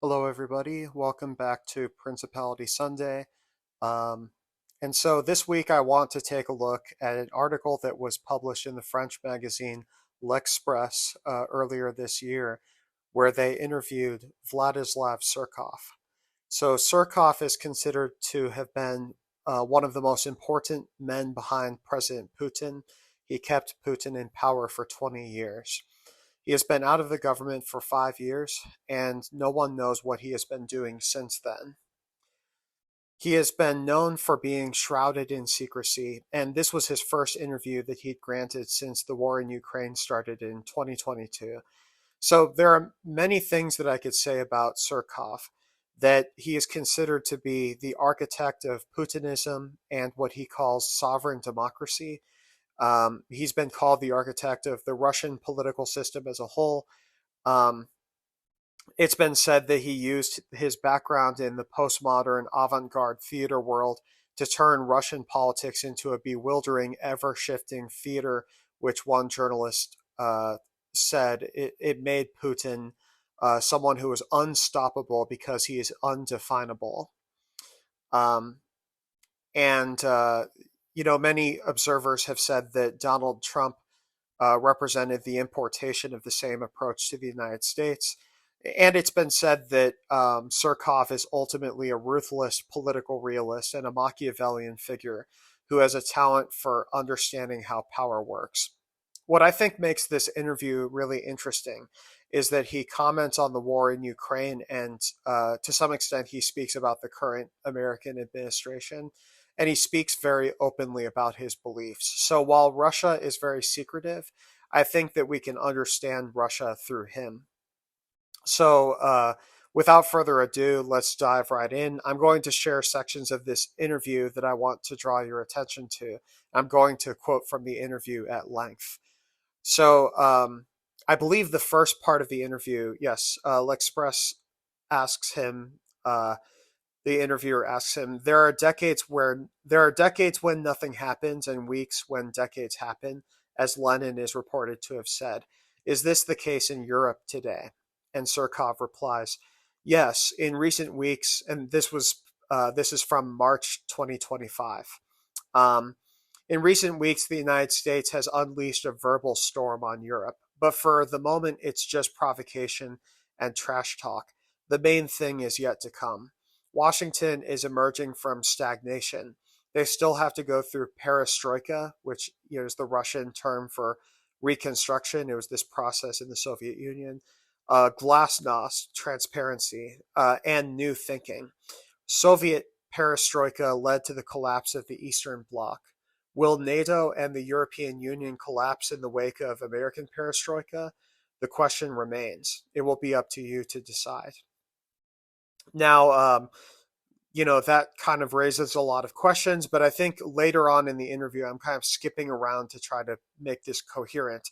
Hello, everybody. Welcome back to Principality Sunday. Um, and so this week I want to take a look at an article that was published in the French magazine L'Express earlier this year, where they interviewed Vladislav Surkov. So Surkov is considered to have been one of the most important men behind President Putin. He kept Putin in power for 20 years. He has been out of the government for 5 years, and no one knows what he has been doing since then. He has been known for being shrouded in secrecy, and this was his first interview that he'd granted since the war in Ukraine started in 2022. So there are many things that I could say about Surkov, that he is considered to be the architect of Putinism and what he calls sovereign democracy. He's been called the architect of the Russian political system as a whole. Um, it's been said that he used his background in the postmodern avant garde theater world to turn Russian politics into a bewildering, ever shifting theater, which one journalist said it made Putin someone who is unstoppable because he is undefinable. Um, and many observers have said that Donald Trump represented the importation of the same approach to the United States. And it's been said that Surkov is ultimately a ruthless political realist and a Machiavellian figure who has a talent for understanding how power works. What I think makes this interview really interesting is that he comments on the war in Ukraine, and to some extent, he speaks about the current American administration, and he speaks very openly about his beliefs. So while Russia is very secretive, I think that we can understand Russia through him. So, without further ado, let's dive right in. I'm going to share sections of this interview that I want to draw your attention to. I'm going to quote from the interview at length. So, I believe the first part of the interview, yes, L'Express asks him, the interviewer asks him, there are decades when nothing happens and weeks when decades happen, as Lenin is reported to have said. Is this the case in Europe today? And Surkov replies, yes, in recent weeks, and this is from March 2025. Um, in recent weeks, the United States has unleashed a verbal storm on Europe, but for the moment, it's just provocation and trash talk. The main thing is yet to come. Washington is emerging from stagnation. They still have to go through perestroika, which is the Russian term for reconstruction. It was this process in the Soviet Union. Glasnost, transparency, and new thinking. Soviet perestroika led to the collapse of the Eastern Bloc. Will NATO and the European Union collapse in the wake of American perestroika? The question remains. It will be up to you to decide. Now, that kind of raises a lot of questions, but I think later on in the interview, I'm kind of skipping around to try to make this coherent.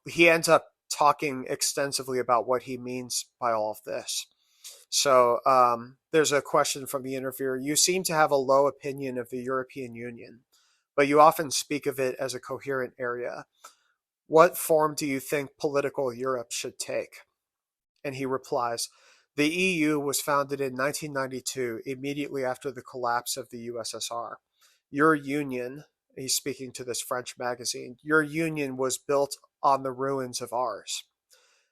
He ends up talking extensively about what he means by all of this. So there's a question from the interviewer. You seem to have a low opinion of the European Union, but you often speak of it as a coherent area. What form do you think political Europe should take? And he replies, the EU was founded in 1992, immediately after the collapse of the USSR. Your union, he's speaking to this French magazine, your union was built on the ruins of ours.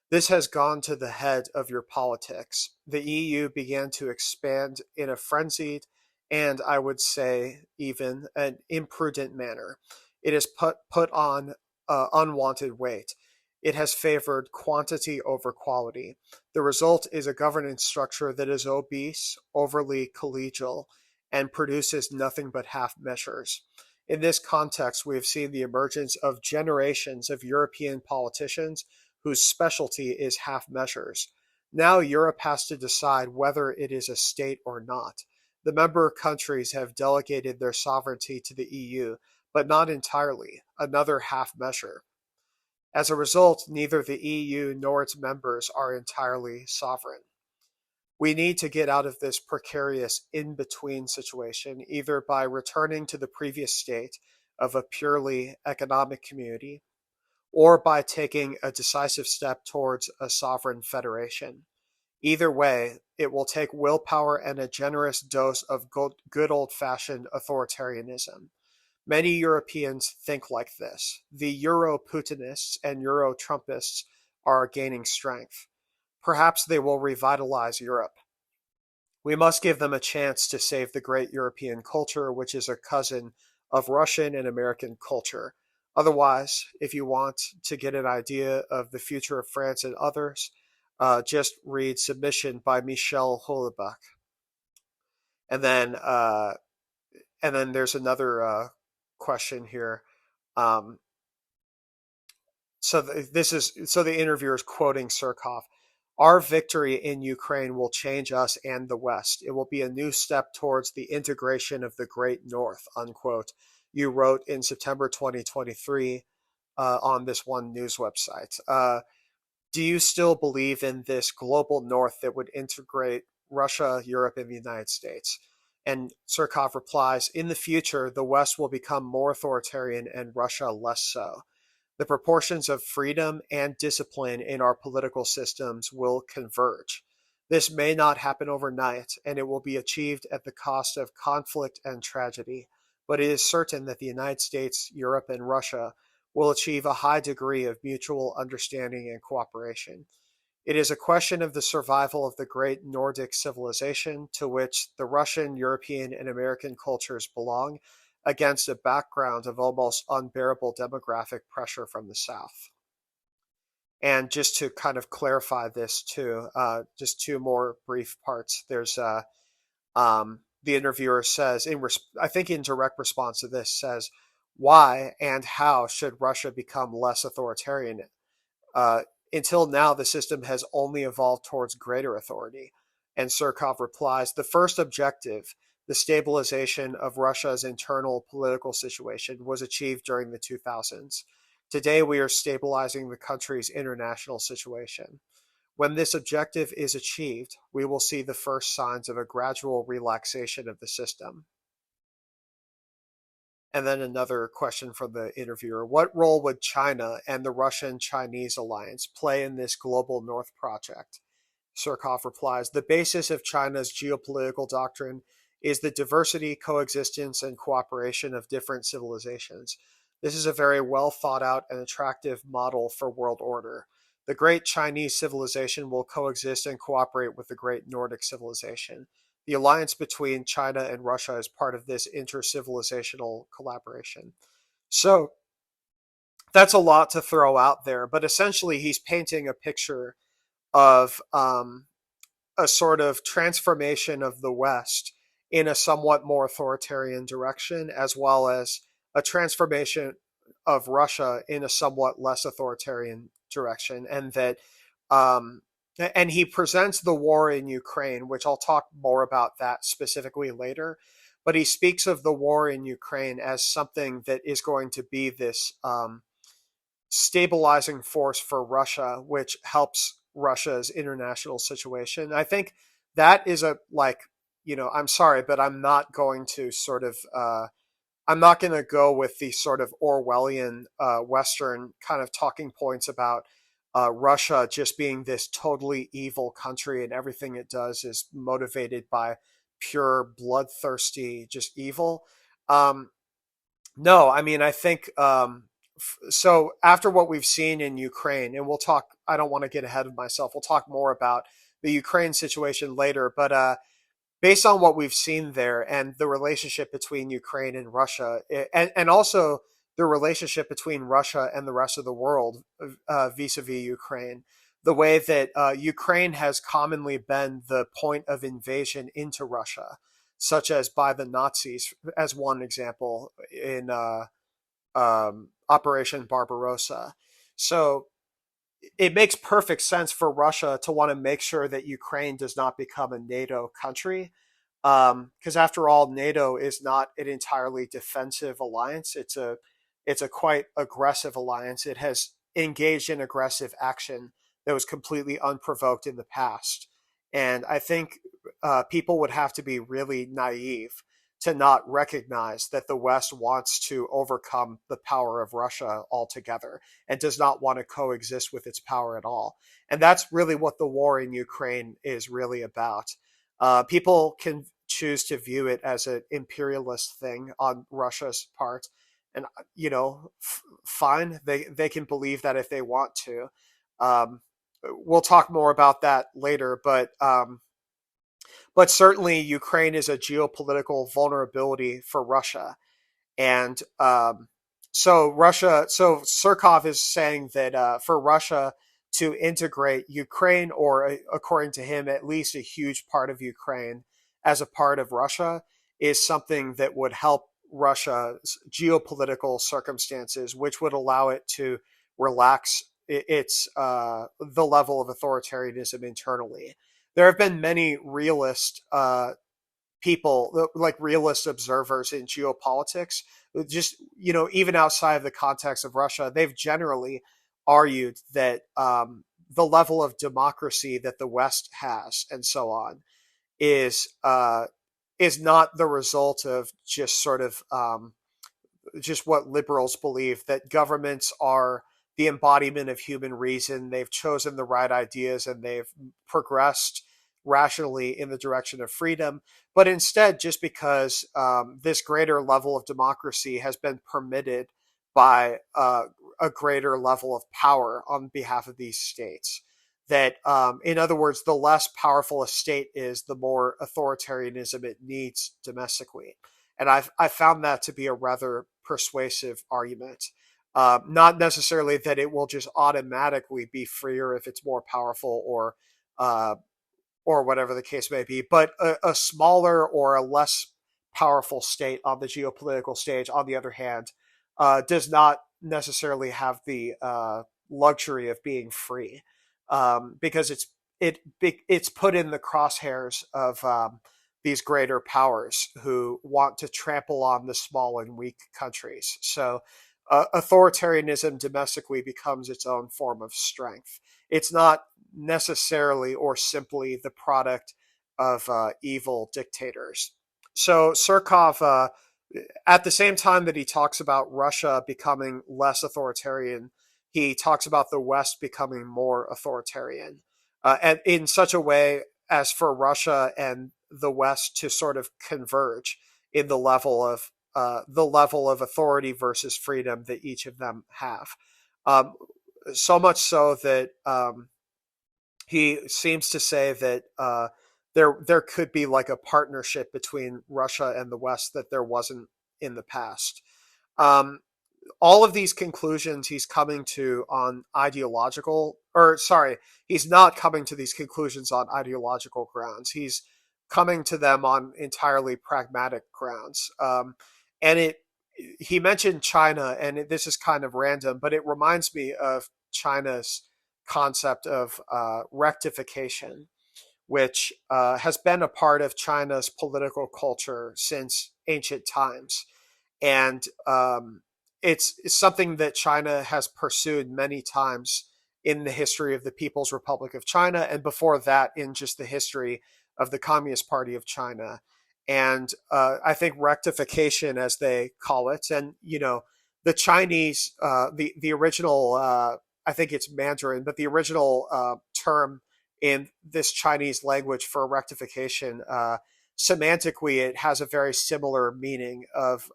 This has gone to the head of your politics. The EU began to expand in a frenzied and, I would say, even an imprudent manner. It has put on unwanted weight. It has favored quantity over quality. The result is a governance structure that is obese, overly collegial, and produces nothing but half measures. In this context, we have seen the emergence of generations of European politicians whose specialty is half measures. Now Europe has to decide whether it is a state or not. The member countries have delegated their sovereignty to the EU, but not entirely, another half measure. As a result, neither the EU nor its members are entirely sovereign. We need to get out of this precarious in-between situation, either by returning to the previous state of a purely economic community, or by taking a decisive step towards a sovereign federation. Either way, it will take willpower and a generous dose of good old-fashioned authoritarianism. Many Europeans think like this. The Euro-Putinists and Euro-Trumpists are gaining strength. Perhaps they will revitalize Europe. We must give them a chance to save the great European culture, which is a cousin of Russian and American culture. Otherwise, if you want to get an idea of the future of France and others, just read Submission by Michel Houellebecq. And then, uh, and then there's another question here. Um, so the interviewer is quoting Surkov. Our victory in Ukraine will change us and the West. It will be a new step towards the integration of the Great North, unquote. You wrote in September 2023 on this one news website. Do you still believe in this global North that would integrate Russia, Europe, and the United States? And Surkov replies, in the future, the West will become more authoritarian and Russia less so. The proportions of freedom and discipline in our political systems will converge. This may not happen overnight, and it will be achieved at the cost of conflict and tragedy, but it is certain that the United States, Europe, and Russia will achieve a high degree of mutual understanding and cooperation. It is a question of the survival of the great Nordic civilization to which the Russian, European, and American cultures belong, against a background of almost unbearable demographic pressure from the South. And just to kind of clarify this too, just two more brief parts. The interviewer says, I think in direct response to this, says, why and how should Russia become less authoritarian? Uh, until now, the system has only evolved towards greater authority. And Surkov replies, the first objective, the stabilization of Russia's internal political situation, was achieved during the 2000s. Today, we are stabilizing the country's international situation. When this objective is achieved, we will see the first signs of a gradual relaxation of the system. And then another question from the interviewer. What role would China and the Russian-Chinese alliance play in this global North project? Surkov replies, the basis of China's geopolitical doctrine is the diversity, coexistence, and cooperation of different civilizations. This is a very well thought out and attractive model for world order. The great Chinese civilization will coexist and cooperate with the great Nordic civilization. The alliance between China and Russia is part of this intercivilizational collaboration. So that's a lot to throw out there, but essentially he's painting a picture of a sort of transformation of the West in a somewhat more authoritarian direction, as well as a transformation of Russia in a somewhat less authoritarian direction, and that and he presents the war in Ukraine, which I'll talk more about that specifically later, but he speaks of the war in Ukraine as something that is going to be this stabilizing force for Russia, which helps Russia's international situation. I think that is I'm sorry, but I'm not going to I'm not going to go with the sort of Orwellian Western kind of talking points about Russia just being this totally evil country and everything it does is motivated by pure bloodthirsty, just evil. Um, no, I mean, I think so. After what we've seen in Ukraine, and we'll talk, I don't want to get ahead of myself. We'll talk more about the Ukraine situation later, but based on what we've seen there and the relationship between Ukraine and Russia, and also the relationship between Russia and the rest of the world vis-a-vis Ukraine, the way that Ukraine has commonly been the point of invasion into Russia, such as by the Nazis, as one example in Operation Barbarossa. So it makes perfect sense for Russia to want to make sure that Ukraine does not become a NATO country. Because after all, NATO is not an entirely defensive alliance. It's a quite aggressive alliance. It has engaged in aggressive action that was completely unprovoked in the past. And I think people would have to be really naive to not recognize that the West wants to overcome the power of Russia altogether and does not want to coexist with its power at all. And that's really what the war in Ukraine is really about. People can choose to view it as an imperialist thing on Russia's part, and fine, they can believe that if they want to. Um, we'll talk more about that later, but certainly Ukraine is a geopolitical vulnerability for Russia. And so Surkov is saying that for Russia to integrate Ukraine, or according to him, at least a huge part of Ukraine as a part of Russia, is something that would help Russia's geopolitical circumstances, which would allow it to relax its the level of authoritarianism internally. There have been many realist people, like realist observers in geopolitics, just, even outside of the context of Russia, they've generally argued that the level of democracy that the West has and so on is not the result of just sort of just what liberals believe, that governments are the embodiment of human reason. They've chosen the right ideas and they've progressed rationally in the direction of freedom. But instead, just because this greater level of democracy has been permitted by a greater level of power on behalf of these states, that, in other words, the less powerful a state is, the more authoritarianism it needs domestically. And I found that to be a rather persuasive argument. Not necessarily that it will just automatically be freer if it's more powerful, or whatever the case may be, but a smaller or a less powerful state on the geopolitical stage, on the other hand, does not necessarily have the luxury of being free, because it's put in the crosshairs of these greater powers who want to trample on the small and weak countries. So authoritarianism domestically becomes its own form of strength. It's not necessarily or simply the product of evil dictators. So Surkov, at the same time that he talks about Russia becoming less authoritarian, he talks about the West becoming more authoritarian, and in such a way as for Russia and the West to sort of converge in the level of authority versus freedom that each of them have. Um, so much so that he seems to say that there could be like a partnership between Russia and the West that there wasn't in the past. Um, all of these conclusions he's coming to on ideological, or sorry, he's not coming to these conclusions on ideological grounds. He's coming to them on entirely pragmatic grounds. And he mentioned China, and this is kind of random, but it reminds me of China's concept of rectification, which has been a part of China's political culture since ancient times. And it's something that China has pursued many times in the history of the People's Republic of China, and before that, in just the history of the Communist Party of China. And I think rectification, as they call it, and the Chinese, the original, I think it's Mandarin, but the original term in this Chinese language for rectification, semantically, it has a very similar meaning of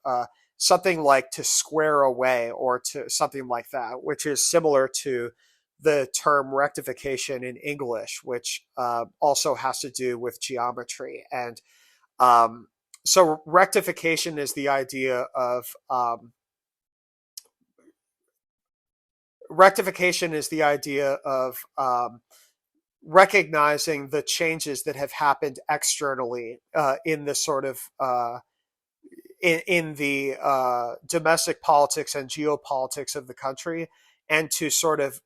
something like to square away, or to something like that, which is similar to the term rectification in English, which also has to do with geometry. And so rectification is the idea of recognizing the changes that have happened externally in the sort of in the domestic politics and geopolitics of the country, and to sort of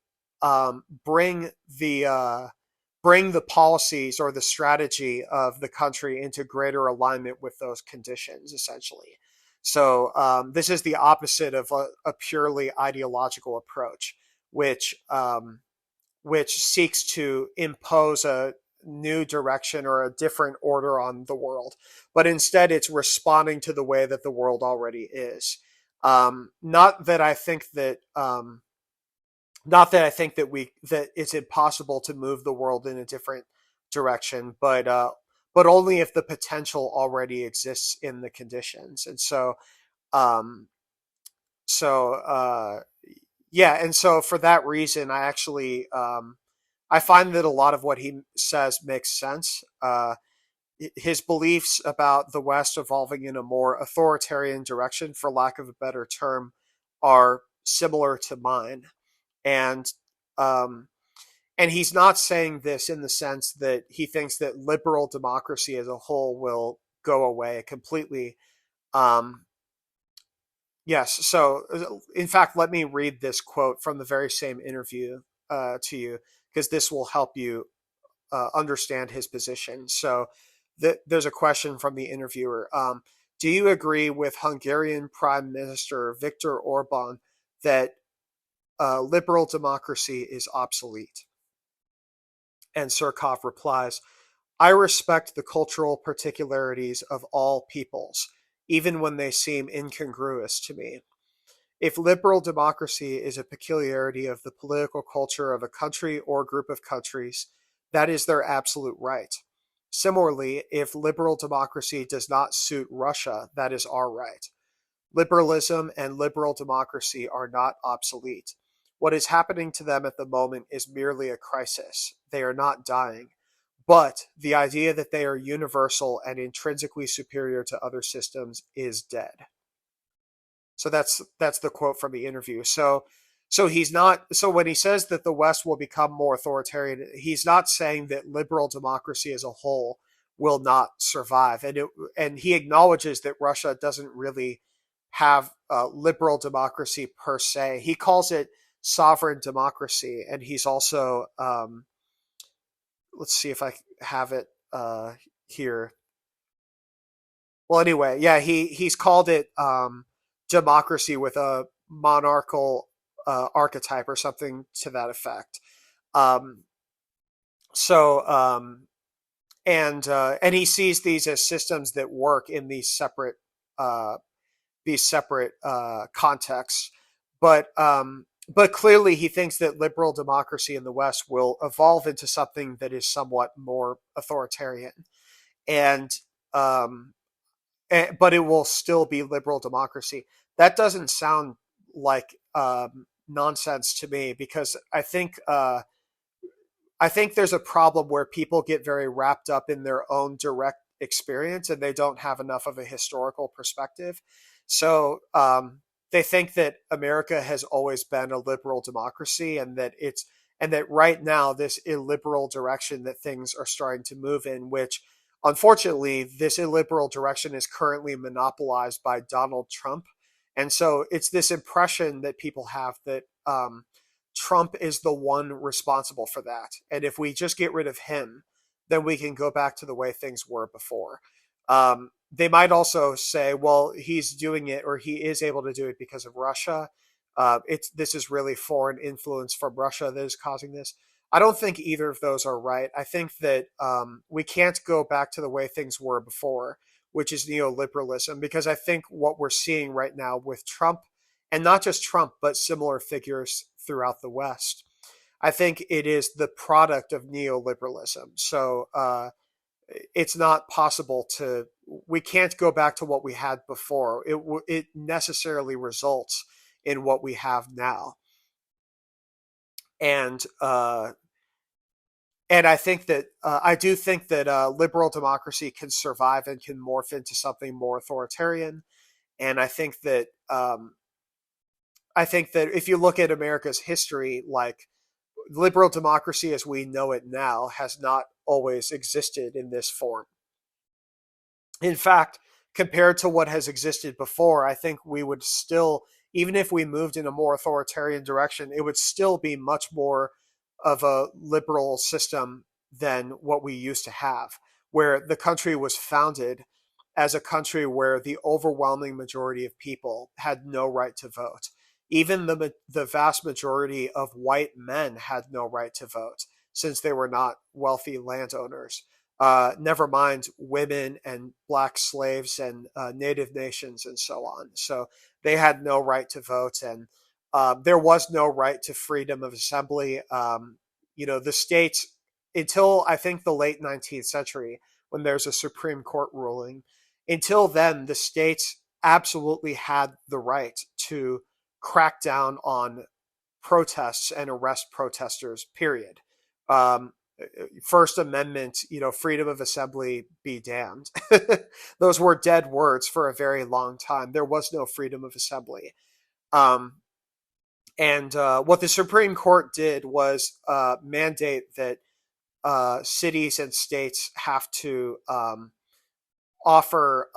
bring the policies or the strategy of the country into greater alignment with those conditions, essentially. So this is the opposite of a purely ideological approach, which seeks to impose new direction or a different order on the world, but instead it's responding to the way that the world already is. Not that I think that not that I think that it's impossible to move the world in a different direction, but only if the potential already exists in the conditions. And um, so yeah, and so for that reason, I find that a lot of what he says makes sense. His beliefs about the West evolving in a more authoritarian direction, for lack of a better term, are similar to mine. And um, and he's not saying this in the sense that he thinks that liberal democracy as a whole will go away completely. Um, yes. So, in fact, let me read this quote from the very same interview to you, because this will help you understand his position. So, there's a question from the interviewer. Do you agree with Hungarian Prime Minister Viktor Orban that liberal democracy is obsolete? And Surkov replies, I respect the cultural particularities of all peoples, even when they seem incongruous to me. If liberal democracy is a peculiarity of the political culture of a country or group of countries, that is their absolute right. Similarly, if liberal democracy does not suit Russia, that is our right. Liberalism and liberal democracy are not obsolete. What is happening to them at the moment is merely a crisis. They are not dying. But the idea that they are universal and intrinsically superior to other systems is dead. So that's the quote from the interview. So he's not, so when he says that the West will become more authoritarian, he's not saying that liberal democracy as a whole will not survive. And he acknowledges that Russia doesn't really have liberal democracy per se. He calls it sovereign democracy, and he's also let's see if I have it here. Well, anyway, yeah, he's called it democracy with a monarchical archetype or something to that effect. Um, so and he sees these as systems that work in uh, these separate contexts, but clearly he thinks that liberal democracy in the West will evolve into something that is somewhat more authoritarian, and um, but it will still be liberal democracy. That doesn't sound like nonsense to me, because I think there's a problem where people get very wrapped up in their own direct experience and they don't have enough of a historical perspective. So they think that America has always been a liberal democracy, and that right now this illiberal direction that things are starting to move in, which unfortunately this illiberal direction is currently monopolized by Donald Trump. And so it's this impression that people have that Trump is the one responsible for that. And if we just get rid of him, then we can go back to the way things were before. They might also say, well, he's doing it, or he is able to do it because of Russia. This is really foreign influence from Russia that is causing this. I don't think either of those are right. I think that we can't go back to the way things were before, which is neoliberalism, because I think what we're seeing right now with Trump, and not just Trump, but similar figures throughout the West, I think it is the product of neoliberalism. So it's not possible we can't go back to what we had before. It necessarily results in what we have now. And I think that I do think that liberal democracy can survive and can morph into something more authoritarian. And I think that if you look at America's history, like, liberal democracy as we know it now has not always existed in this form. In fact, compared to what has existed before, I think we would still, even if we moved in a more authoritarian direction, it would still be much more of a liberal system than what we used to have, where the country was founded as a country where the overwhelming majority of people had no right to vote. Even the vast majority of white men had no right to vote. since they were not wealthy landowners. Never mind women and black slaves and native nations and so on. So they had no right to vote, and there was no right to freedom of assembly. The states, until I think the late 19th century, when there's a Supreme Court ruling, until then, the states absolutely had the right to crack down on protests and arrest protesters, period. Um, First Amendment, freedom of assembly be damned. Those were dead words for a very long time. There was no freedom of assembly. Um, and what the Supreme Court did was mandate that cities and states have to offer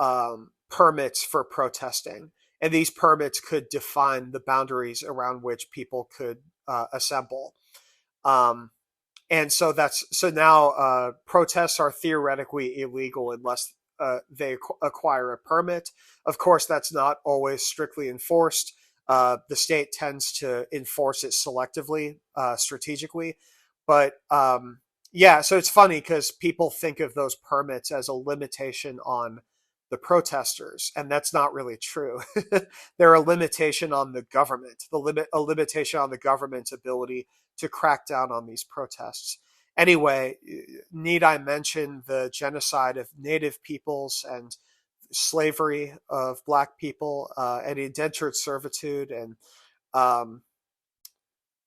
permits for protesting. And these permits could define the boundaries around which people could assemble. Um, and so now protests are theoretically illegal unless they acquire a permit. Of course, that's not always strictly enforced. The state tends to enforce it selectively, strategically. But yeah, so it's funny because people think of those permits as a limitation on the protesters, and that's not really true. They're a limitation on the government, a limitation on the government's ability to crack down on these protests. Anyway, need I mention the genocide of native peoples and slavery of black people and indentured servitude and um,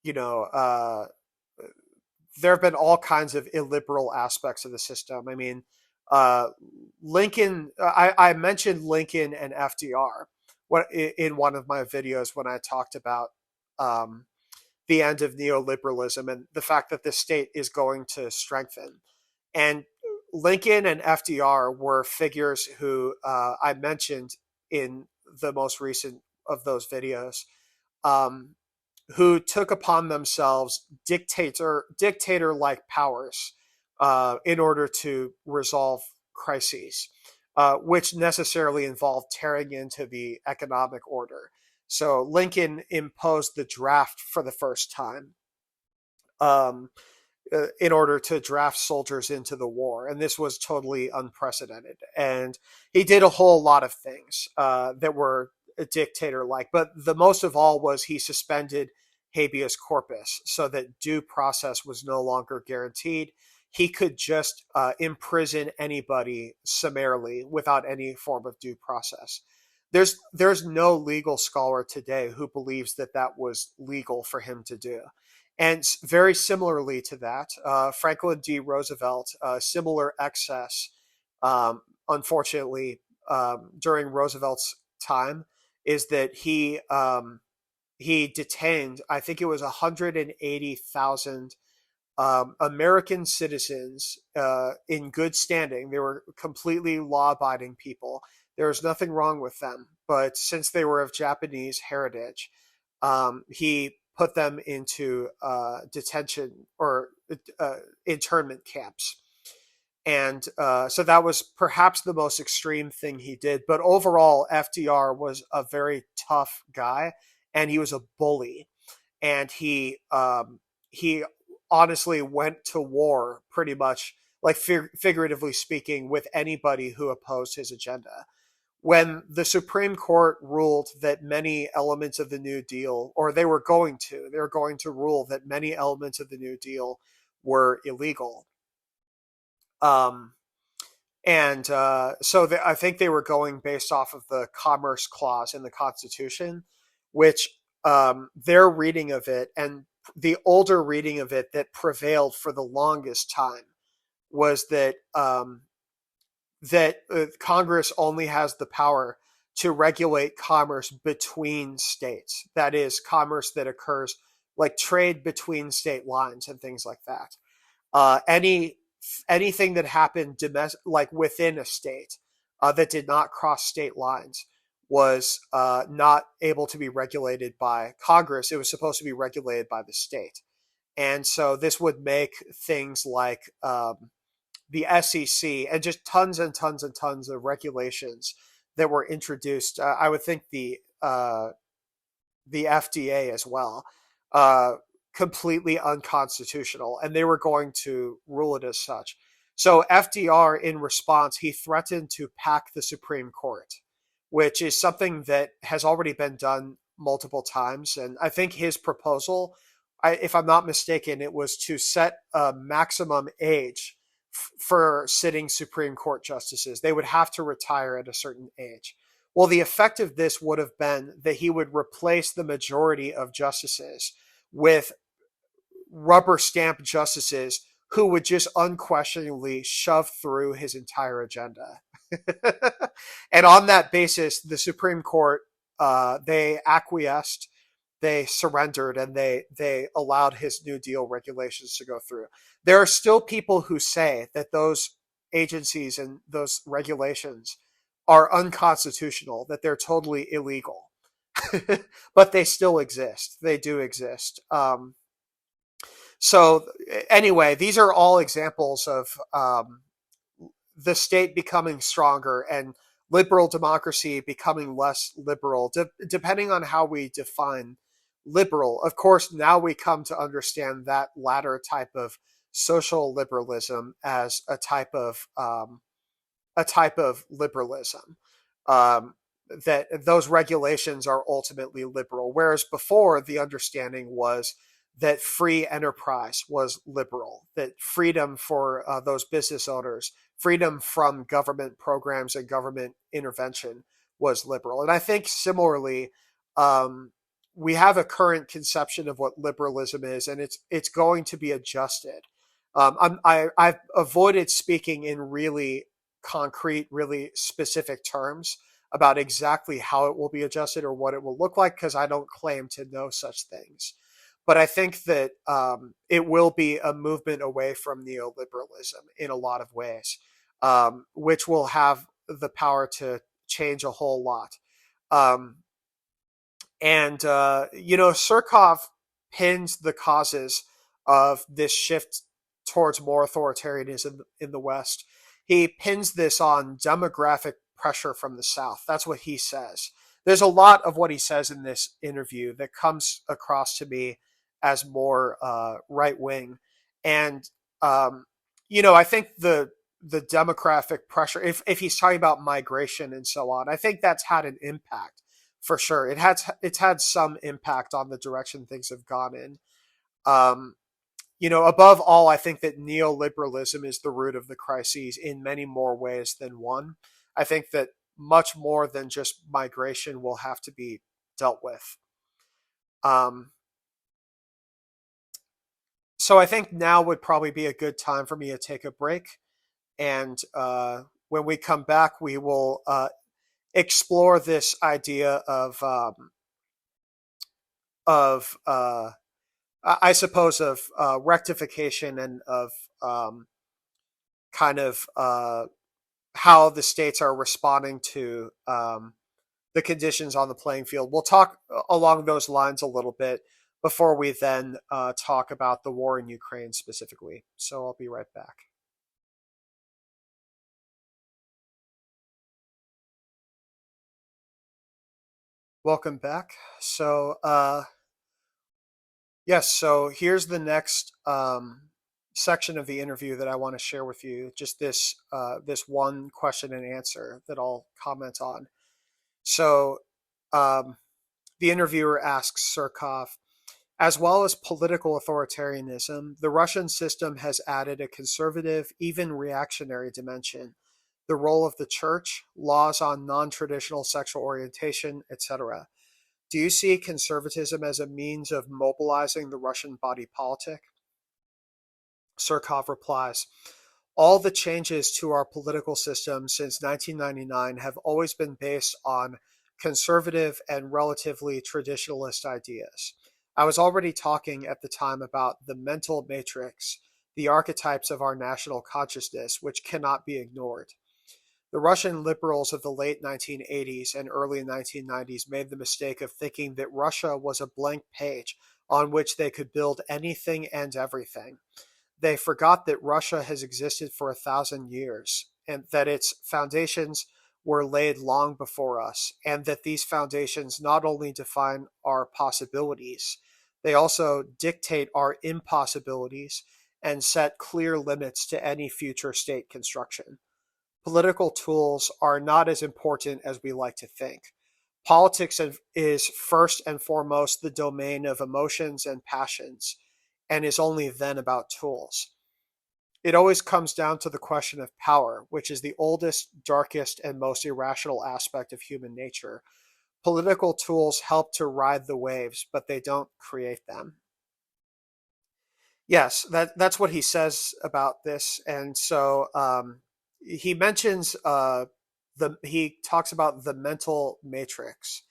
you know there have been all kinds of illiberal aspects of the system. I mean, Lincoln. I mentioned Lincoln and FDR in one of my videos when I talked about the end of neoliberalism and the fact that the state is going to strengthen. And Lincoln and FDR were figures who I mentioned in the most recent of those videos, um, who took upon themselves dictator-like powers in order to resolve crises, which necessarily involved tearing into the economic order. So Lincoln imposed the draft for the first time um, in order to draft soldiers into the war. And this was totally unprecedented. And he did a whole lot of things that were dictator-like. But the most of all was he suspended habeas corpus so that due process was no longer guaranteed. He could just imprison anybody summarily without any form of due process. There's no legal scholar today who believes that that was legal for him to do. And very similarly to that, Franklin D. Roosevelt, similar excess, unfortunately, during Roosevelt's time, is that he detained, I think it was 180,000 American citizens in good standing. They were completely law-abiding people. There was nothing wrong with them, but since they were of Japanese heritage, he put them into detention or internment camps. And so that was perhaps the most extreme thing he did. But overall, FDR was a very tough guy, and he was a bully. And he honestly went to war pretty much, like figuratively speaking, with anybody who opposed his agenda. When the Supreme Court ruled that many elements of the New Deal, or they were going to rule that many elements of the New Deal were illegal. I think they were going based off of the Commerce Clause in the Constitution, which their reading of it and the older reading of it that prevailed for the longest time was that Congress only has the power to regulate commerce between states. That is, commerce that occurs like trade between state lines and things like that. Anything that happened like within a state that did not cross state lines was not able to be regulated by Congress. It was supposed to be regulated by the state. And so this would make things like the SEC and just tons and tons and tons of regulations that were introduced. I would think the FDA as well, completely unconstitutional, and they were going to rule it as such. So FDR, in response, he threatened to pack the Supreme Court, which is something that has already been done multiple times. And I think his proposal, if I'm not mistaken, it was to set a maximum age for sitting Supreme Court justices. They would have to retire at a certain age. Well, the effect of this would have been that he would replace the majority of justices with rubber stamp justices who would just unquestioningly shove through his entire agenda. And on that basis, the Supreme Court, they acquiesced, they surrendered, and they allowed his New Deal regulations to go through. There are still people who say that those agencies and those regulations are unconstitutional, that they're totally illegal. But they still exist. They do exist. So anyway, these are all examples of the state becoming stronger and liberal democracy becoming less liberal, depending on how we define liberal. Of course, now we come to understand that latter type of social liberalism as a type of liberalism. That those regulations are ultimately liberal, whereas before the understanding was that free enterprise was liberal, that freedom for those business owners, freedom from government programs and government intervention was liberal. And I think similarly, we have a current conception of what liberalism is, and it's going to be adjusted. I've avoided speaking in really concrete, really specific terms about exactly how it will be adjusted or what it will look like, because I don't claim to know such things. But I think that it will be a movement away from neoliberalism in a lot of ways, which will have the power to change a whole lot. Surkov pins the causes of this shift towards more authoritarianism in the West. He pins this on demographic pressure from the South. That's what he says. There's a lot of what he says in this interview that comes across to me as more right wing, and I think the demographic pressure, if he's talking about migration and so on, I think that's had an impact for sure. It's had some impact on the direction things have gone in. Above all, I think that neoliberalism is the root of the crises in many more ways than one. I think that much more than just migration will have to be dealt with. So I think now would probably be a good time for me to take a break. And when we come back, we will explore this idea of I suppose, of rectification and of kind of how the states are responding to the conditions on the playing field. We'll talk along those lines a little bit before we then talk about the war in Ukraine specifically. So I'll be right back. Welcome back. So, yes, so here's the next section of the interview that I want to share with you. Just this one question and answer that I'll comment on. So, the interviewer asks Surkov, as well as political authoritarianism, the Russian system has added a conservative, even reactionary dimension. The role of the church, laws on non-traditional sexual orientation, etc. Do you see conservatism as a means of mobilizing the Russian body politic? Surkov replies, all the changes to our political system since 1999 have always been based on conservative and relatively traditionalist ideas. I was already talking at the time about the mental matrix, the archetypes of our national consciousness, which cannot be ignored. The Russian liberals of the late 1980s and early 1990s made the mistake of thinking that Russia was a blank page on which they could build anything and everything. They forgot that Russia has existed for 1,000 years and that its foundations were laid long before us, and that these foundations not only define our possibilities, They also dictate our impossibilities and set clear limits to any future state construction. Political tools are not as important as we like to think. Politics is first and foremost the domain of emotions and passions, and is only then about tools. It always comes down to the question of power, which is the oldest, darkest, and most irrational aspect of human nature. Political tools help to ride the waves, but they don't create them. Yes, that's what he says about this, and so he mentions he talks about the mental matrix,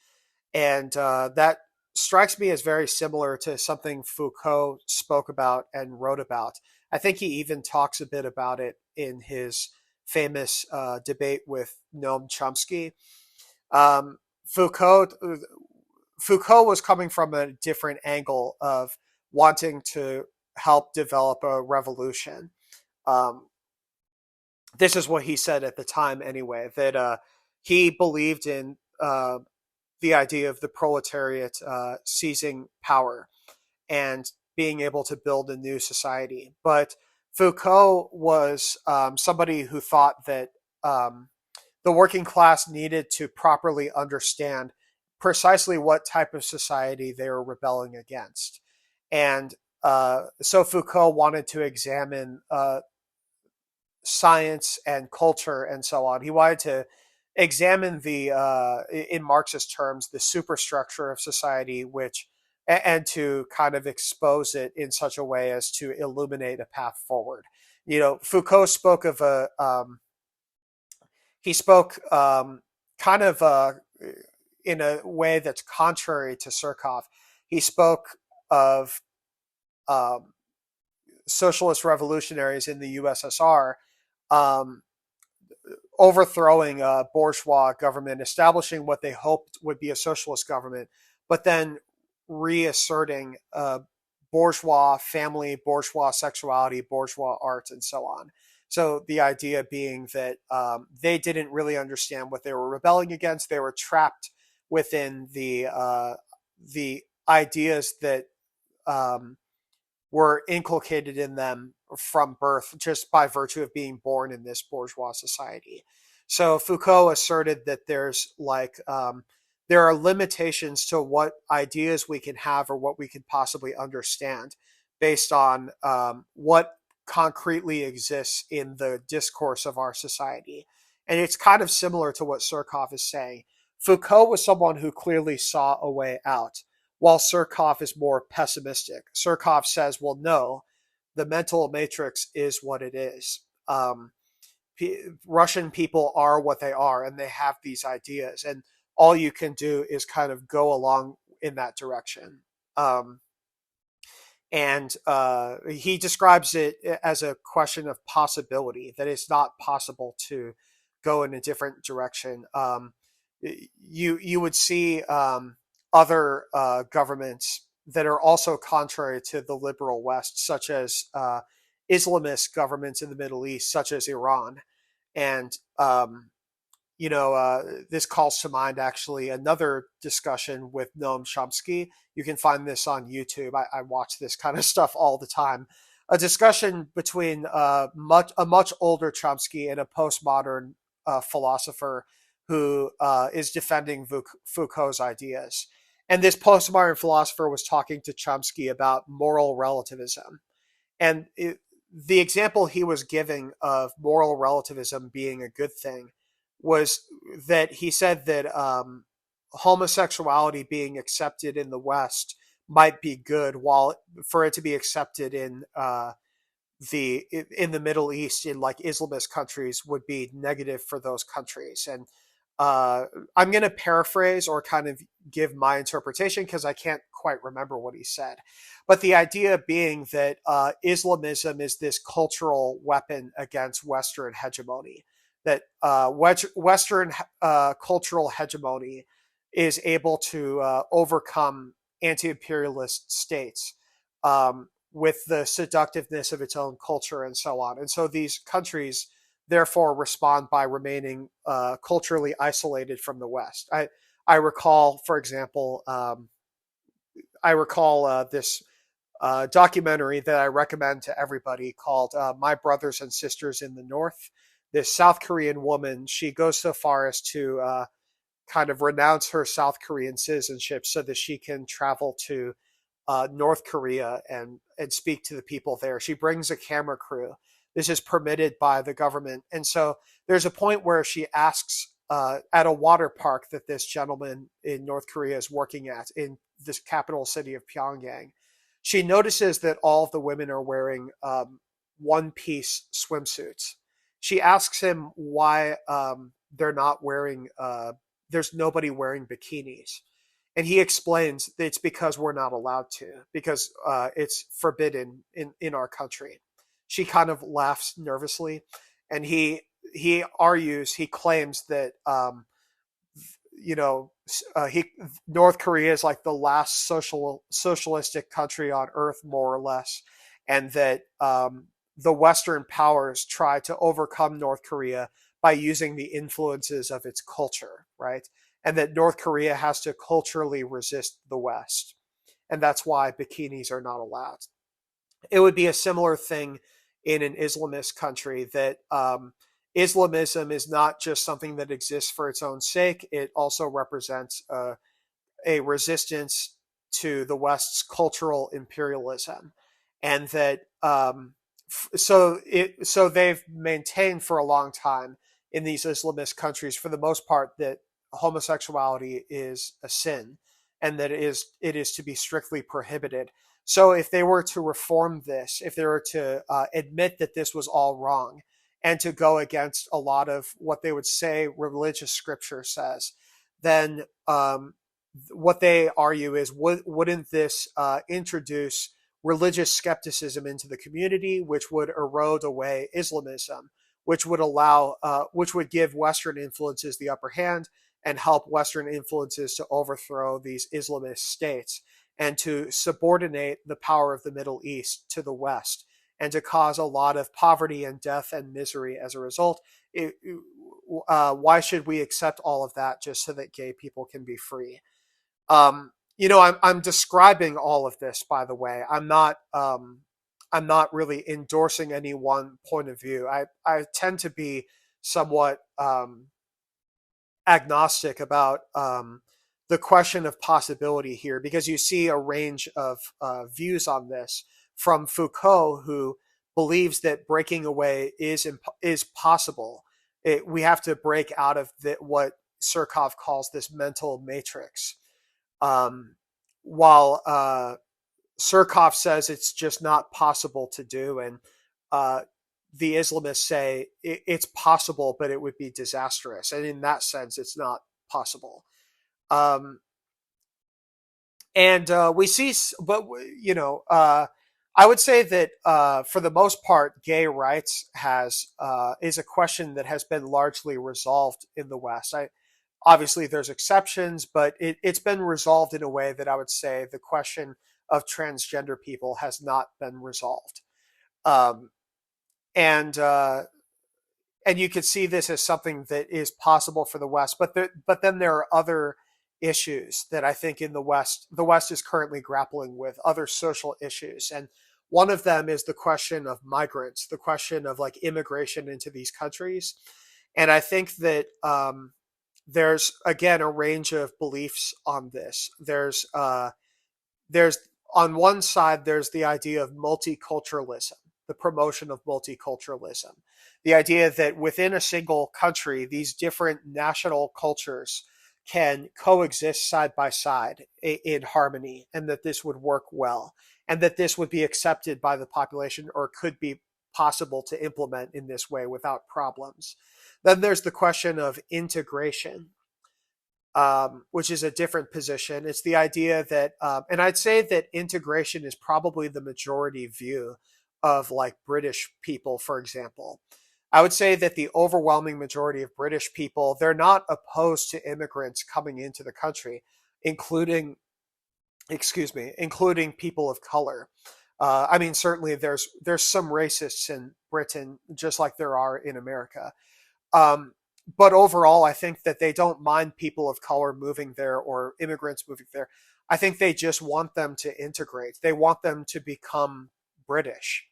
and that strikes me as very similar to something Foucault spoke about and wrote about. I think he even talks a bit about it in his famous debate with Noam Chomsky. Um, Foucault Foucault was coming from a different angle of wanting to help develop a revolution. Um, this is what he said at the time, anyway, that he believed in the idea of the proletariat seizing power and being able to build a new society. But Foucault was somebody who thought that the working class needed to properly understand precisely what type of society they were rebelling against. And so Foucault wanted to examine science and culture and so on. He wanted to examine in Marxist terms, the superstructure of society, which and to kind of expose it in such a way as to illuminate a path forward. Foucault spoke of he spoke kind of in a way that's contrary to Surkov. He spoke of um, socialist revolutionaries in the USSR um, overthrowing a bourgeois government, establishing what they hoped would be a socialist government, but then reasserting bourgeois family, bourgeois sexuality, bourgeois art, and so on. So the idea being that they didn't really understand what they were rebelling against. They were trapped within the ideas that um, were inculcated in them from birth just by virtue of being born in this bourgeois society. So Foucault asserted that there are limitations to what ideas we can have or what we can possibly understand based on what concretely exists in the discourse of our society. And it's kind of similar to what Surkov is saying. Foucault was someone who clearly saw a way out, while Surkov is more pessimistic. Surkov says, well, no, the mental matrix is what it is. Russian people are what they are, and they have these ideas, and all you can do is kind of go along in that direction. And he describes it as a question of possibility, that it's not possible to go in a different direction. You would see other governments that are also contrary to the liberal West, such as Islamist governments in the Middle East, such as Iran. And this calls to mind actually another discussion with Noam Chomsky. You can find this on YouTube. I watch this kind of stuff all the time. A discussion between a much older Chomsky and a postmodern philosopher who is defending Foucault's ideas. And this postmodern philosopher was talking to Chomsky about moral relativism. And the example he was giving of moral relativism being a good thing was that he said that homosexuality being accepted in the West might be good, while for it to be accepted in the Middle East, in like Islamist countries, would be negative for those countries. And I'm going to paraphrase or kind of give my interpretation because I can't quite remember what he said. But the idea being that Islamism is this cultural weapon against Western hegemony, that Western cultural hegemony is able to overcome anti-imperialist states with the seductiveness of its own culture and so on. And so these countries therefore respond by remaining culturally isolated from the West. I recall, for example, I recall this documentary that I recommend to everybody called My Brothers and Sisters in the North. This South Korean woman, she goes so far as to kind of renounce her South Korean citizenship so that she can travel to North Korea and speak to the people there. She brings a camera crew. This is permitted by the government. And so there's a point where she asks at a water park that this gentleman in North Korea is working at in this capital city of Pyongyang. She notices that all of the women are wearing one-piece swimsuits. She asks him why they're not wearing, there's nobody wearing bikinis. And he explains that it's because we're not allowed to, because it's forbidden in our country. She kind of laughs nervously, and he argues, he claims that you know he North Korea is like the last socialistic country on earth, more or less, and that the Western powers try to overcome North Korea by using the influences of its culture, right? And that North Korea has to culturally resist the West. And that's why bikinis are not allowed. It would be a similar thing in an Islamist country that Islamism is not just something that exists for its own sake. It also represents a resistance to the West's cultural imperialism. And that so they've maintained for a long time in these Islamist countries, for the most part, that homosexuality is a sin and that it is to be strictly prohibited. So if they were to reform this, if they were to admit that this was all wrong and to go against a lot of what they would say religious scripture says, then what they argue is, wouldn't this introduce religious skepticism into the community, which would erode away Islamism, which would give Western influences the upper hand and help Western influences to overthrow these Islamist states and to subordinate the power of the Middle East to the West and to cause a lot of poverty and death and misery as a result. Why should we accept all of that just so that gay people can be free? I'm describing all of this, by the way. I'm not really endorsing any one point of view. I tend to be somewhat agnostic about the question of possibility here, because you see a range of views on this from Foucault, who believes that breaking away is possible. We have to break out of what Surkov calls this mental matrix. While Surkov says it's just not possible to do, and the Islamists say it's possible, but it would be disastrous. And in that sense, it's not possible. We see, but I would say that for the most part, gay rights is a question that has been largely resolved in the West. Obviously, there's exceptions, but it's been resolved in a way that I would say the question of transgender people has not been resolved. And you could see this as something that is possible for the West, but then there are other issues that I think in the West is currently grappling with, other social issues. And one of them is the question of migrants, the question of like immigration into these countries. And I think that there's, again, a range of beliefs on this. There's on one side, there's the idea of multiculturalism, the promotion of multiculturalism, the idea that within a single country, these different national cultures can coexist side by side in harmony, and that this would work well, and that this would be accepted by the population, or could be possible to implement in this way without problems. Then there's the question of integration, which is a different position. It's the idea that, and I'd say that integration is probably the majority view of like British people, for example. I would say that the overwhelming majority of British people, they're not opposed to immigrants coming into the country, including people of color. I mean, certainly there's some racists in Britain, just like there are in America. But overall, I think that they don't mind people of color moving there or immigrants moving there. I think they just want them to integrate. They want them to become British.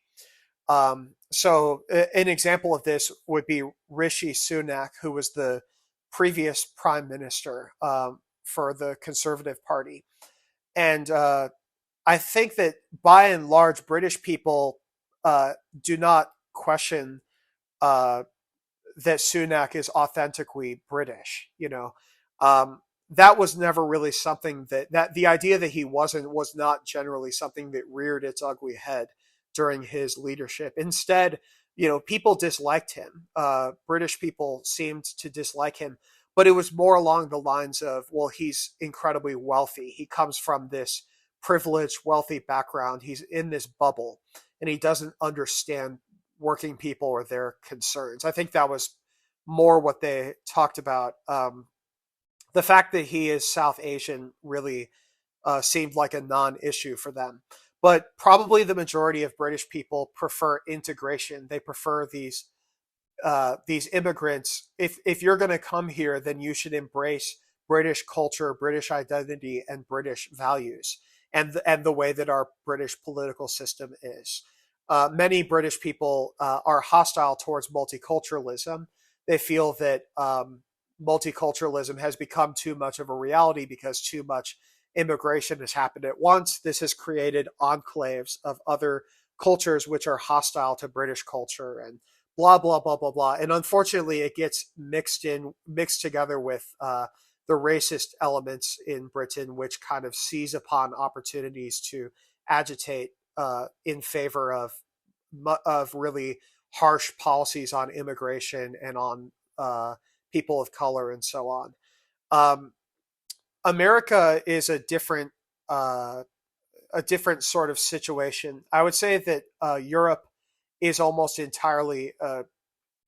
So an example of this would be Rishi Sunak, who was the previous prime minister for the Conservative Party. And I think that by and large, British people do not question uh, that Sunak is authentically British. Um, that was never really something that the idea that he wasn't was not generally something that reared its ugly head during his leadership. Instead, people disliked him. British people seemed to dislike him, but it was more along the lines of, well, he's incredibly wealthy. He comes from this privileged, wealthy background. He's in this bubble, and he doesn't understand working people or their concerns. I think that was more what they talked about. The fact that he is South Asian really seemed like a non-issue for them. But probably the majority of British people prefer integration. They prefer these immigrants. If you're going to come here, then you should embrace British culture, British identity, and British values, and the way that our British political system is. Many British people are hostile towards multiculturalism. They feel that multiculturalism has become too much of a reality because too much immigration has happened at once. This has created enclaves of other cultures which are hostile to British culture, and blah blah blah blah blah. And unfortunately, it gets mixed together with the racist elements in Britain, which kind of seize upon opportunities to agitate in favor of really harsh policies on immigration and on people of color and so on. Um, America is a different sort of situation. I would say that Europe is almost entirely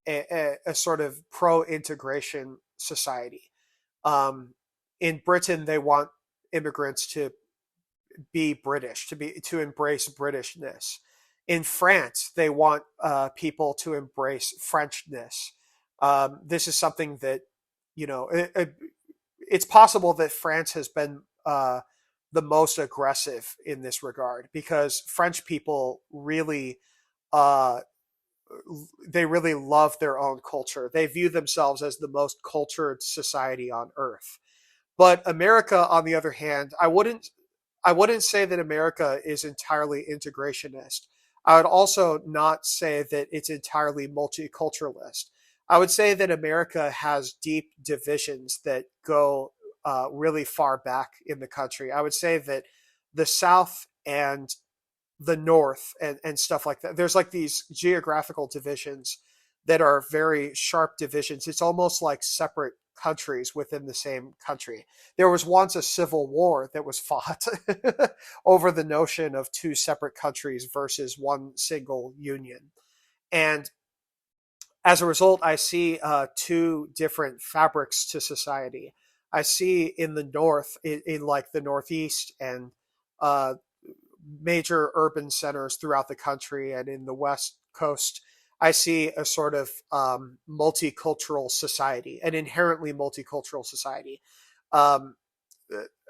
a sort of pro-integration society. In Britain, they want immigrants to be British, to embrace Britishness. In France, they want people to embrace Frenchness. This is something that it's possible that France has been the most aggressive in this regard because French people really uh, they really love their own culture. They view themselves as the most cultured society on earth. But America, on the other hand, I wouldn't say that America is entirely integrationist. I would also not say that it's entirely multiculturalist. I would say that America has deep divisions that go really far back in the country. I would say that the South and the North and stuff like that, there's like these geographical divisions that are very sharp divisions. It's almost like separate countries within the same country. There was once a civil war that was fought over the notion of two separate countries versus one single union. And as a result, I see two different fabrics to society. I see in the North, in like the Northeast and uh, major urban centers throughout the country, and in the West Coast, I see a sort of multicultural society, an inherently multicultural society. Um,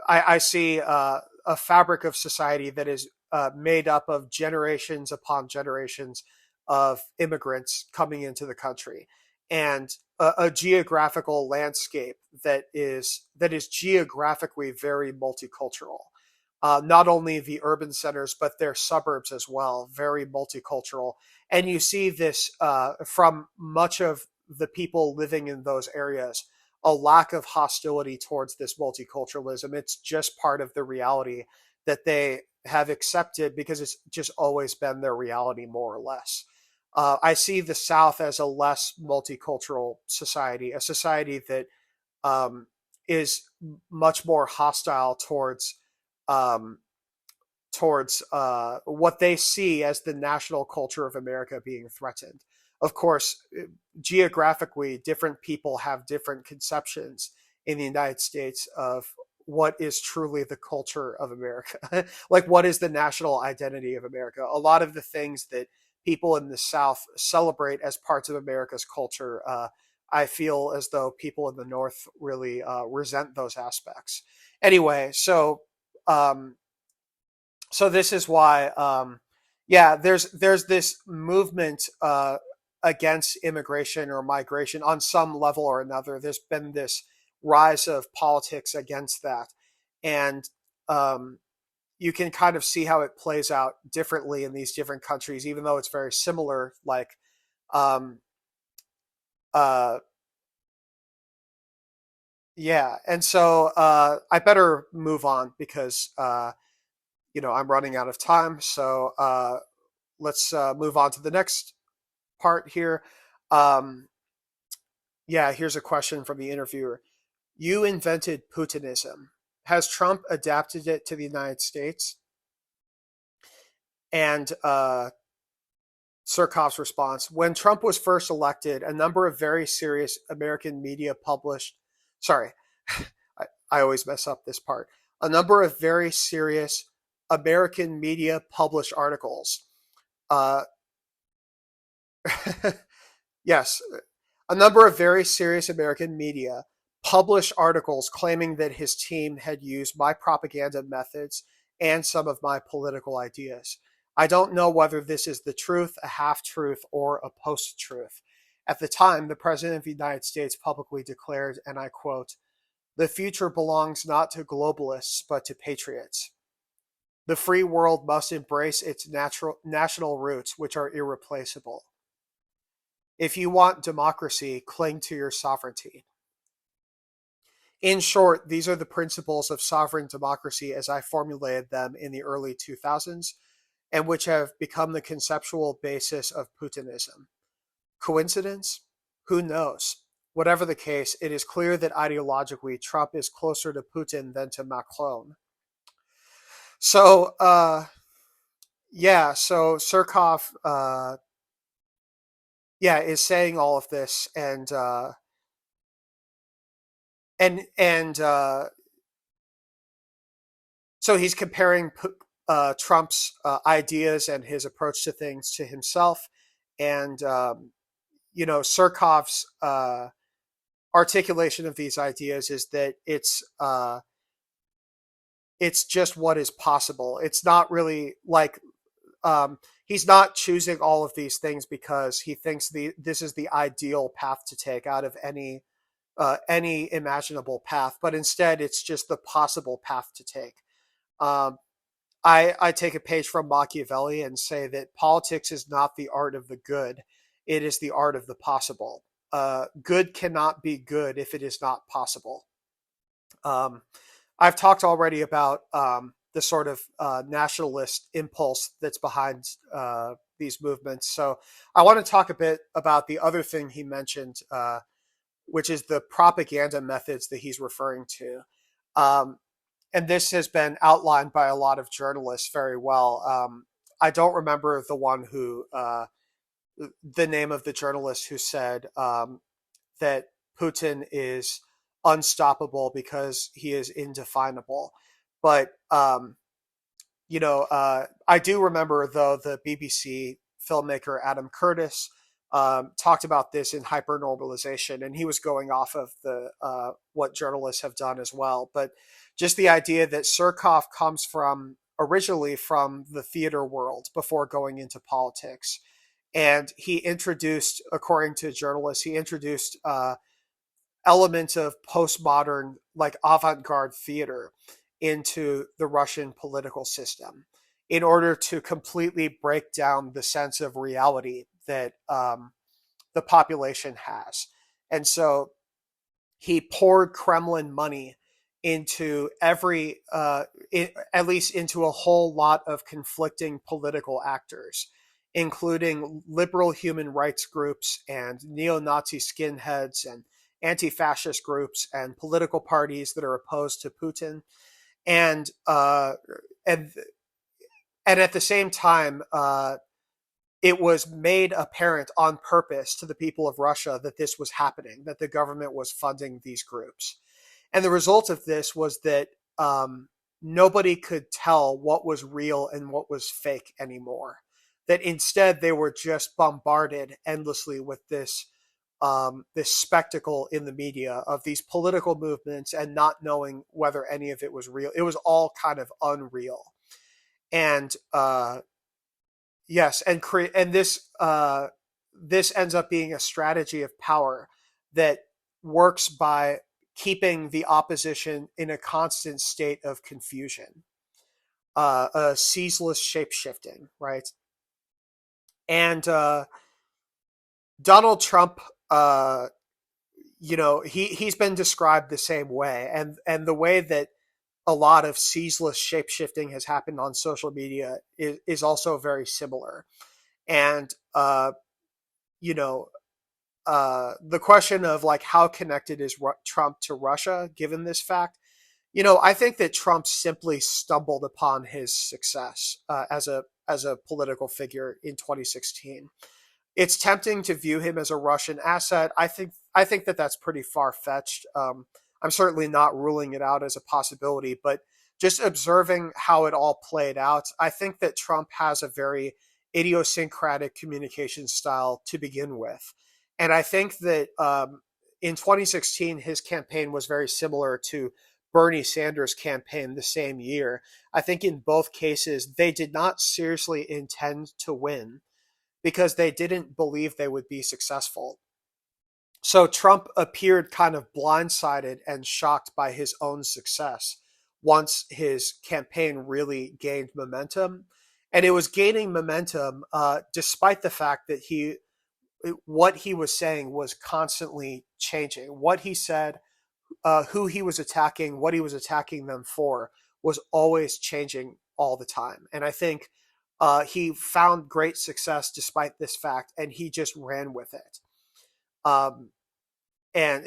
I see a fabric of society that is made up of generations upon generations of immigrants coming into the country, and a geographical landscape that is geographically very multicultural. Not only the urban centers, but their suburbs as well, very multicultural. And you see this from much of the people living in those areas, a lack of hostility towards this multiculturalism. It's just part of the reality that they have accepted because it's just always been their reality, more or less. I see the South as a less multicultural society, a society that um, is much more hostile um, towards what they see as the national culture of America being threatened. Of course, geographically, different people have different conceptions in the United States of what is truly the culture of America. Like, what is the national identity of America? A lot of the things that people in the South celebrate as parts of America's culture, I feel as though people in the North really resent those aspects. Anyway, so so this is why, yeah, there's this movement against immigration or migration on some level or another. There's been this rise of politics against that, and you can kind of see how it plays out differently in these different countries, even though it's very similar. Like, um, uh, yeah, and so I better move on because I'm running out of time. So let's move on to the next part here. Um, yeah, here's a question from the interviewer. You invented Putinism. Has Trump adapted it to the United States? And Surkov's response: when Trump was first elected, a number of very serious American media published, sorry, I always mess up this part. A number of very serious American media published articles. Uh, yes, a number of very serious American media published articles claiming that his team had used my propaganda methods and some of my political ideas. I don't know whether this is the truth, a half truth, or a post truth. At the time, the President of the United States publicly declared, and I quote, "The future belongs not to globalists, but to patriots. The free world must embrace its national roots, which are irreplaceable. If you want democracy, cling to your sovereignty." In short, these are the principles of sovereign democracy as I formulated them in the early 2000s, and which have become the conceptual basis of Putinism. Coincidence? Who knows? Whatever the case, it is clear that ideologically Trump is closer to Putin than to Macron. So, so Surkov, is saying all of this, and so he's comparing Trump's ideas and his approach to things to himself, and Surkov's articulation of these ideas is that it's just what is possible. It's not really like he's not choosing all of these things because he thinks this is the ideal path to take out of any imaginable path, but instead it's just the possible path to take. I take a page from Machiavelli and say that politics is not the art of the good, it is the art of the possible. Good cannot be good if it is not possible. I've talked already about the sort of nationalist impulse that's behind these movements. So I want to talk a bit about the other thing he mentioned, which is the propaganda methods that he's referring to. And this has been outlined by a lot of journalists very well. I don't remember the one who, the name of the journalist who said that Putin is unstoppable because he is indefinable. But, I do remember, though, the BBC filmmaker Adam Curtis talked about this in Hypernormalization, and he was going off of the what journalists have done as well. But just the idea that Surkov comes originally from the theater world before going into politics. And he introduced, according to journalists, elements of postmodern, like avant-garde theater into the Russian political system in order to completely break down the sense of reality that the population has. And so he poured Kremlin money into at least into a whole lot of conflicting political actors, including liberal human rights groups and neo-Nazi skinheads and anti-fascist groups and political parties that are opposed to Putin. And at the same time, it was made apparent on purpose to the people of Russia that this was happening, that the government was funding these groups. And the result of this was that nobody could tell what was real and what was fake anymore. That instead they were just bombarded endlessly with this this spectacle in the media of these political movements and not knowing whether any of it was real. It was all kind of unreal. And yes, and this ends up being a strategy of power that works by keeping the opposition in a constant state of confusion, a ceaseless shape shifting, right? And Donald Trump, he's been described the same way, and the way that a lot of ceaseless shape shifting has happened on social media is also very similar. And the question of like how connected is Trump to Russia, given this fact, I think that Trump simply stumbled upon his success as a political figure in 2016. It's tempting to view him as a Russian asset. I think that that's pretty far fetched. I'm certainly not ruling it out as a possibility, but just observing how it all played out, I think that Trump has a very idiosyncratic communication style to begin with. And I think that in 2016, his campaign was very similar to Bernie Sanders' campaign the same year. I think in both cases, they did not seriously intend to win because they didn't believe they would be successful. So Trump appeared kind of blindsided and shocked by his own success once his campaign really gained momentum. And it was gaining momentum despite the fact that what he was saying was constantly changing. What he said, who he was attacking, what he was attacking them for, was always changing all the time. And I think he found great success despite this fact, and he just ran with it. Um, and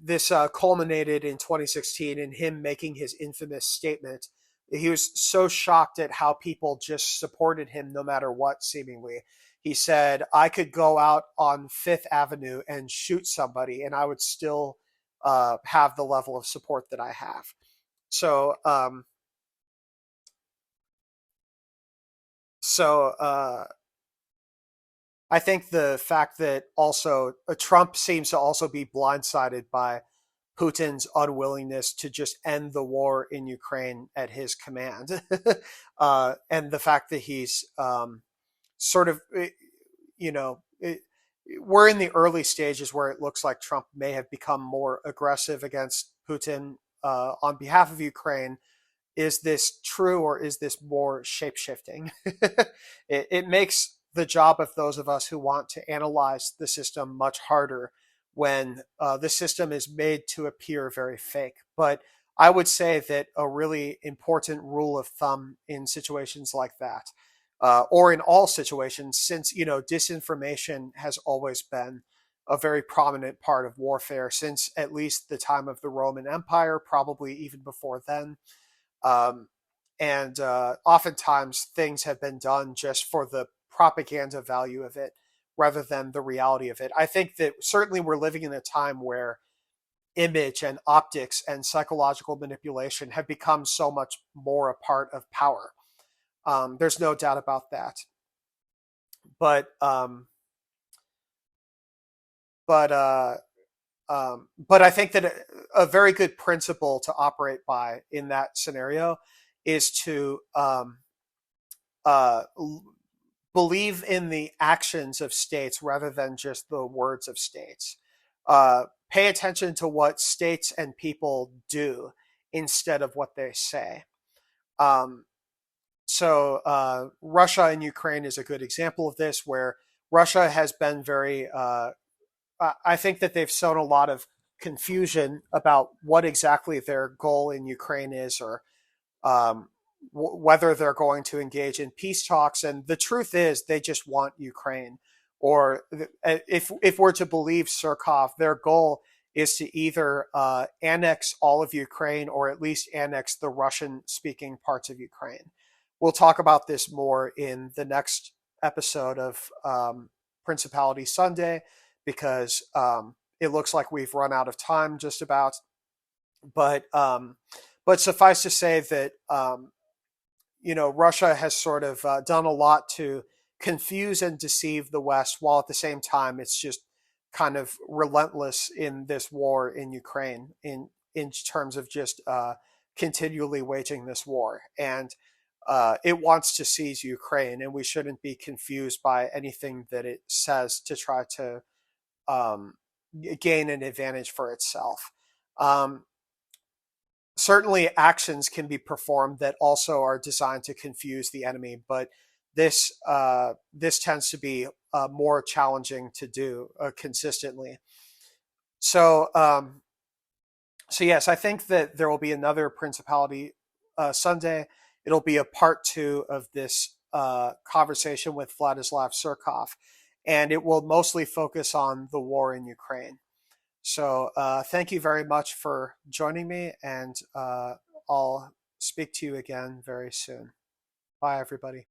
this culminated in 2016 in him making his infamous statement. He was so shocked at how people just supported him no matter what, seemingly. He said, I could go out on Fifth Avenue and shoot somebody, and I would still have the level of support that I have. So, I think the fact that also Trump seems to also be blindsided by Putin's unwillingness to just end the war in Ukraine at his command, and the fact that he's sort of, you know, it, we're in the early stages where it looks like Trump may have become more aggressive against Putin on behalf of Ukraine. Is this true, or is this more shape shifting? It makes the job of those of us who want to analyze the system much harder when the system is made to appear very fake. But I would say that a really important rule of thumb in situations like that, or in all situations, since disinformation has always been a very prominent part of warfare since at least the time of the Roman Empire, probably even before then. Um, and oftentimes things have been done just for the propaganda value of it rather than the reality of it. I think that certainly we're living in a time where image and optics and psychological manipulation have become so much more a part of power. There's no doubt about that. But but uh, but I think that a very good principle to operate by in that scenario is to uh, believe in the actions of states rather than just the words of states. Pay attention to what states and people do instead of what they say. Um, Russia and Ukraine is a good example of this, where Russia has been very I think that they've sown a lot of confusion about what exactly their goal in Ukraine is, or um, whether they're going to engage in peace talks. And the truth is, they just want Ukraine. Or if we're to believe Surkov, their goal is to either annex all of Ukraine or at least annex the Russian-speaking parts of Ukraine. We'll talk about this more in the next episode of Principality Sunday, because it looks like we've run out of time just about. But suffice to say that Russia has sort of done a lot to confuse and deceive the West, while at the same time it's just kind of relentless in this war in Ukraine in terms of just continually waging this war. And it wants to seize Ukraine, and we shouldn't be confused by anything that it says to try to um, gain an advantage for itself. Um, Certainly, actions can be performed that also are designed to confuse the enemy, but this tends to be more challenging to do consistently. So, so yes, I think that there will be another Principality Sunday. It'll be a part two of this conversation with Vladislav Surkov, and it will mostly focus on the war in Ukraine. So thank you very much for joining me, and I'll speak to you again very soon. Bye, everybody.